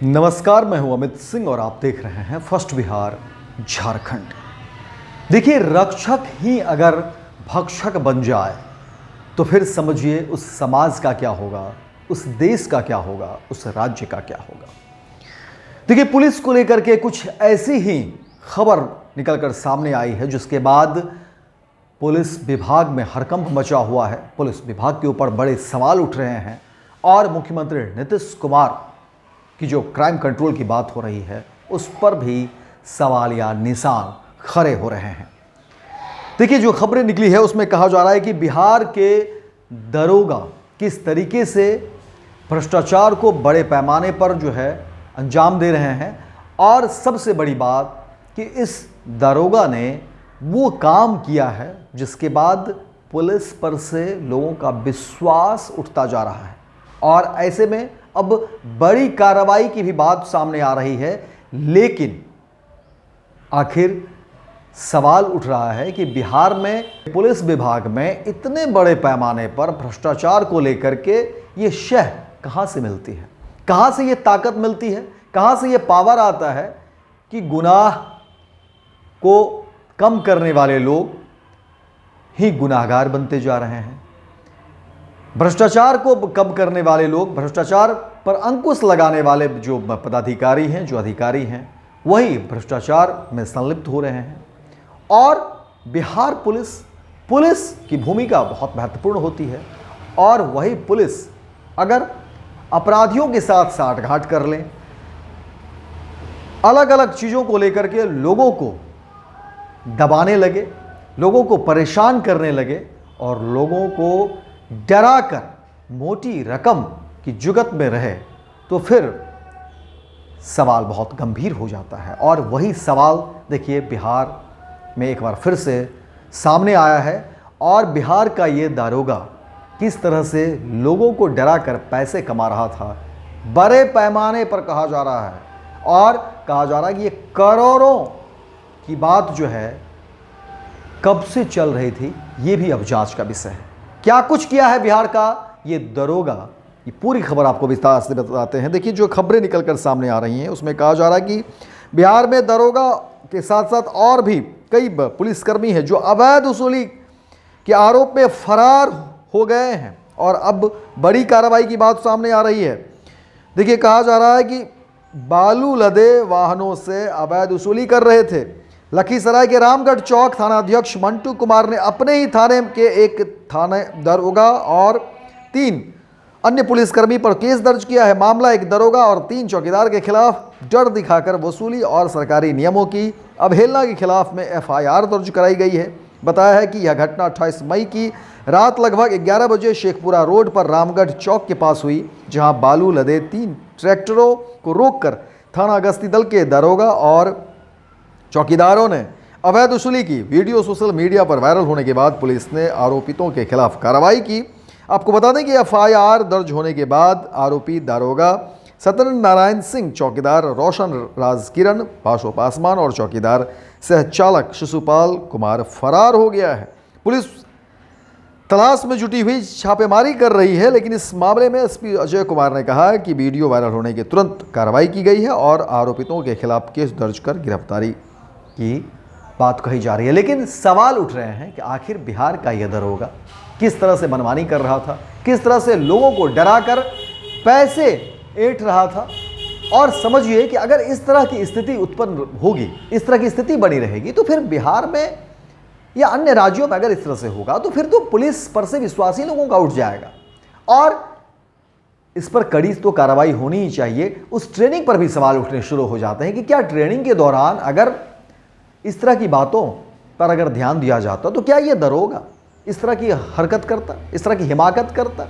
नमस्कार, मैं हूं अमित सिंह और आप देख रहे हैं फर्स्ट बिहार झारखंड। देखिए, रक्षक ही अगर भक्षक बन जाए तो फिर समझिए उस समाज का क्या होगा, उस देश का क्या होगा, उस राज्य का क्या होगा। देखिए, पुलिस को लेकर के कुछ ऐसी ही खबर निकलकर सामने आई है जिसके बाद पुलिस विभाग में हड़कंप मचा हुआ है। पुलिस विभाग के ऊपर बड़े सवाल उठ रहे हैं और मुख्यमंत्री नीतीश कुमार की जो क्राइम कंट्रोल की बात हो रही है उस पर भी सवाल या निशान खड़े हो रहे हैं। देखिए, जो खबरें निकली है उसमें कहा जा रहा है कि बिहार के दरोगा किस तरीके से भ्रष्टाचार को बड़े पैमाने पर जो है अंजाम दे रहे हैं, और सबसे बड़ी बात कि इस दरोगा ने वो काम किया है जिसके बाद पुलिस पर से लोगों का विश्वास उठता जा रहा है, और ऐसे में अब बड़ी कार्रवाई की भी बात सामने आ रही है। लेकिन आखिर सवाल उठ रहा है कि बिहार में पुलिस विभाग में इतने बड़े पैमाने पर भ्रष्टाचार को लेकर के ये शह कहां से मिलती है, कहां से ये ताकत मिलती है, कहां से ये पावर आता है कि गुनाह को कम करने वाले लोग ही गुनाहगार बनते जा रहे हैं। भ्रष्टाचार को कम करने वाले लोग, भ्रष्टाचार पर अंकुश लगाने वाले जो पदाधिकारी हैं, जो अधिकारी हैं, वही भ्रष्टाचार में संलिप्त हो रहे हैं। और बिहार पुलिस की भूमिका बहुत महत्वपूर्ण होती है, और वही पुलिस अगर अपराधियों के साथ साठगांठ कर ले, अलग अलग चीज़ों को लेकर के लोगों को दबाने लगे, लोगों को परेशान करने लगे और लोगों को डराकर मोटी रकम की जुगत में रहे, तो फिर सवाल बहुत गंभीर हो जाता है। और वही सवाल देखिए बिहार में एक बार फिर से सामने आया है, और बिहार का ये दारोगा किस तरह से लोगों को डराकर पैसे कमा रहा था, बड़े पैमाने पर कहा जा रहा है, और कहा जा रहा है कि ये करोड़ों की बात जो है कब से चल रही थी, ये भी अब जांच का विषय है। क्या कुछ किया है बिहार का ये दरोगा, ये पूरी खबर आपको विस्तार से बताते हैं। देखिए, जो खबरें निकलकर सामने आ रही हैं उसमें कहा जा रहा है कि बिहार में दरोगा के साथ साथ और भी कई पुलिसकर्मी हैं जो अवैध वसूली के आरोप में फरार हो गए हैं, और अब बड़ी कार्रवाई की बात सामने आ रही है। देखिए, कहा जा रहा है कि बालू लदे वाहनों से अवैध वसूली कर रहे थे। लखीसराय के रामगढ़ चौक थानाध्यक्ष मंटू कुमार ने अपने ही थाने के एक थाने दरोगा और 3 अन्य पुलिसकर्मी पर केस दर्ज किया है। मामला एक दरोगा और 3 चौकीदार के खिलाफ डर दिखाकर वसूली और सरकारी नियमों की अवहेलना के खिलाफ में FIR दर्ज कराई गई है। बताया है कि यह घटना 28 मई की रात लगभग 11 बजे शेखपुरा रोड पर रामगढ़ चौक के पास हुई, जहां बालू लदे 3 ट्रैक्टरों को रोककर थाना गश्ती दल के दरोगा और चौकीदारों ने अवैध वसूली की। वीडियो सोशल मीडिया पर वायरल होने के बाद पुलिस ने आरोपितों के खिलाफ कार्रवाई की। आपको बता दें कि FIR दर्ज होने के बाद आरोपी दारोगा सत्येंद्र नारायण सिंह, चौकीदार रोशन राज किरण, पाशो पासवान और चौकीदार सहचालक शिशुपाल कुमार फरार हो गया है। पुलिस तलाश में जुटी हुई छापेमारी कर रही है, लेकिन इस मामले में SP अजय कुमार ने कहा है कि वीडियो वायरल होने के तुरंत कार्रवाई की गई है और आरोपितों के खिलाफ केस दर्ज कर गिरफ्तारी की बात कही जा रही है। लेकिन सवाल उठ रहे हैं कि आखिर बिहार का यह दरोगा किस तरह से मनमानी कर रहा था, किस तरह से लोगों को डराकर पैसे ऐंठ रहा था। और समझिए कि अगर इस तरह की स्थिति उत्पन्न होगी, इस तरह की स्थिति बनी रहेगी, तो फिर बिहार में या अन्य राज्यों में अगर इस तरह से होगा तो फिर तो पुलिस पर से विश्वास ही लोगों का उठ जाएगा, और इस पर कड़ी तो कार्रवाई होनी ही चाहिए। उस ट्रेनिंग पर भी सवाल उठने शुरू हो जाते हैं कि क्या ट्रेनिंग के दौरान अगर इस तरह की बातों पर अगर ध्यान दिया जाता तो क्या ये दरोगा इस तरह की हरकत करता, इस तरह की हिमाकत करता।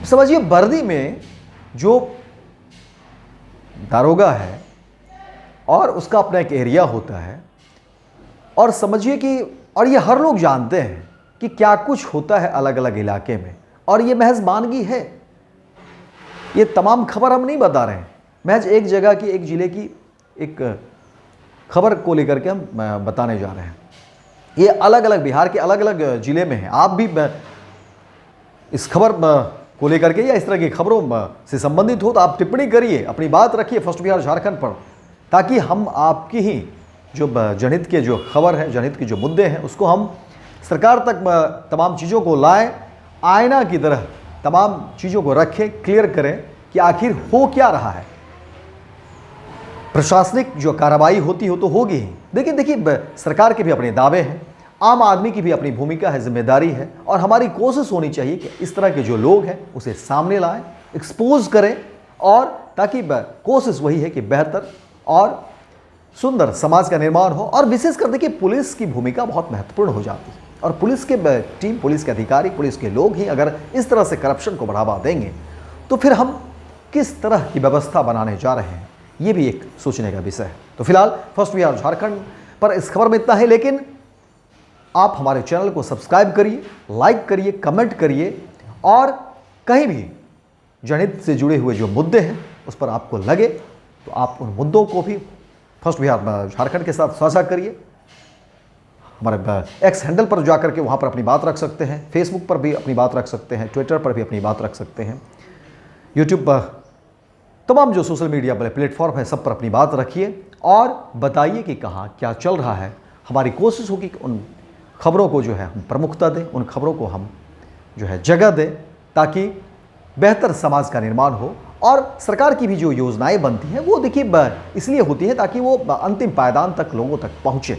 समझिए, वर्दी में जो दारोगा है और उसका अपना एक एरिया होता है, और समझिए कि और ये हर लोग जानते हैं कि क्या कुछ होता है अलग अलग इलाके में, और ये महज मानगी है। ये तमाम खबर हम नहीं बता रहे हैं, महज एक जगह की, एक जिले की एक खबर को लेकर के हम बताने जा रहे हैं। ये अलग अलग बिहार के अलग अलग जिले में है। आप भी इस खबर को लेकर के या इस तरह की खबरों से संबंधित हो तो आप टिप्पणी करिए, अपनी बात रखिए फर्स्ट बिहार झारखंड पर, ताकि हम आपकी ही जो जनहित के जो खबर है, जनहित के जो मुद्दे हैं, उसको हम सरकार तक तमाम चीज़ों को लाएं, आईना की तरह तमाम चीज़ों को रखें, क्लियर करें कि आखिर हो क्या रहा है। प्रशासनिक जो कार्रवाई होती हो तो होगी ही, लेकिन देखिए सरकार के भी अपने दावे हैं, आम आदमी की भी अपनी भूमिका है, जिम्मेदारी है, और हमारी कोशिश होनी चाहिए कि इस तरह के जो लोग हैं उसे सामने लाएं, एक्सपोज करें, और ताकि कोशिश वही है कि बेहतर और सुंदर समाज का निर्माण हो। और विशेषकर देखिए पुलिस की भूमिका बहुत महत्वपूर्ण हो जाती है, और पुलिस के टीम, पुलिस के अधिकारी, पुलिस के लोग ही अगर इस तरह से करप्शन को बढ़ावा देंगे तो फिर हम किस तरह की व्यवस्था बनाने जा रहे हैं, ये भी एक सोचने का विषय है। तो फिलहाल फर्स्ट बिहार झारखंड पर इस खबर में इतना है, लेकिन आप हमारे चैनल को सब्सक्राइब करिए, लाइक करिए, कमेंट करिए, और कहीं भी जनहित से जुड़े हुए जो मुद्दे हैं उस पर आपको लगे तो आप उन मुद्दों को भी फर्स्ट बिहार झारखंड के साथ साझा करिए। हमारे एक्स हैंडल पर जाकर के वहाँ पर अपनी बात रख सकते हैं, फेसबुक पर भी अपनी बात रख सकते हैं, ट्विटर पर भी अपनी बात रख सकते हैं, यूट्यूब पर, तमाम जो सोशल मीडिया वाले प्लेटफॉर्म है सब पर अपनी बात रखिए और बताइए कि कहाँ क्या चल रहा है। हमारी कोशिश होगी कि उन खबरों को जो है हम प्रमुखता दें, उन खबरों को हम जो है जगह दें, ताकि बेहतर समाज का निर्माण हो। और सरकार की भी जो योजनाएं बनती हैं वो देखिए इसलिए होती हैं ताकि वो अंतिम पायदान तक लोगों तक पहुँचे।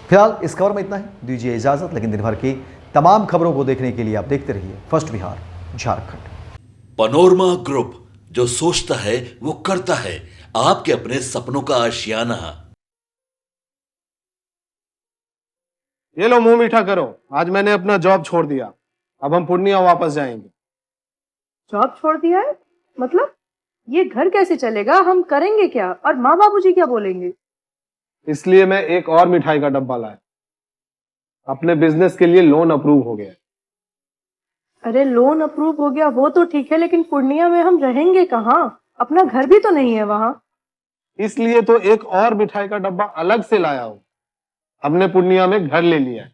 फिलहाल इस खबर में इतना ही, दीजिए इजाज़त, लेकिन दिन भर की तमाम खबरों को देखने के लिए आप देखते रहिए first Bihar Jharkhand. Panorama group, जो सोचता है वो करता है, आपके अपने सपनों का आशियाना। ये लो मुंह मीठा करो, आज मैंने अपना जॉब छोड़ दिया, अब हम पूर्णिया वापस जाएंगे। जॉब छोड़ दिया है? मतलब ये घर कैसे चलेगा? हम करेंगे क्या? और माँ बाबूजी क्या बोलेंगे? इसलिए मैं एक और मिठाई का डब्बा लाया, अपने बिजनेस के लिए लोन अप्रूव हो गया। अरे लोन अप्रूव हो गया वो तो ठीक है, लेकिन पूर्णिया में हम रहेंगे कहाँ? अपना घर भी तो नहीं है वहाँ। इसलिए तो एक और मिठाई का डब्बा अलग से लाया हूँ। हमने पूर्णिया में घर ले लिया है,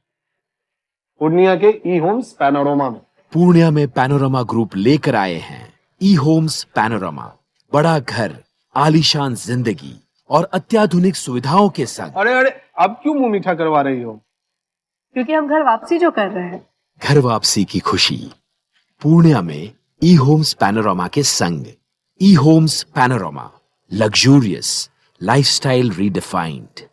पूर्णिया के ई होम्स पैनोरमा में। पूर्णिया में पैनोरमा ग्रुप लेकर आए हैं ई होम्स पैनोरमा, बड़ा घर, आलीशान जिंदगी और अत्याधुनिक सुविधाओं के संग। अरे अरे, अब क्यों मुंह मीठा करवा रही हो? क्योंकि हम घर वापसी जो कर रहे हैं। घर वापसी की खुशी पूर्णिया में ई होम्स पैनोरमा के संग। ई homes panorama, luxurious lifestyle redefined.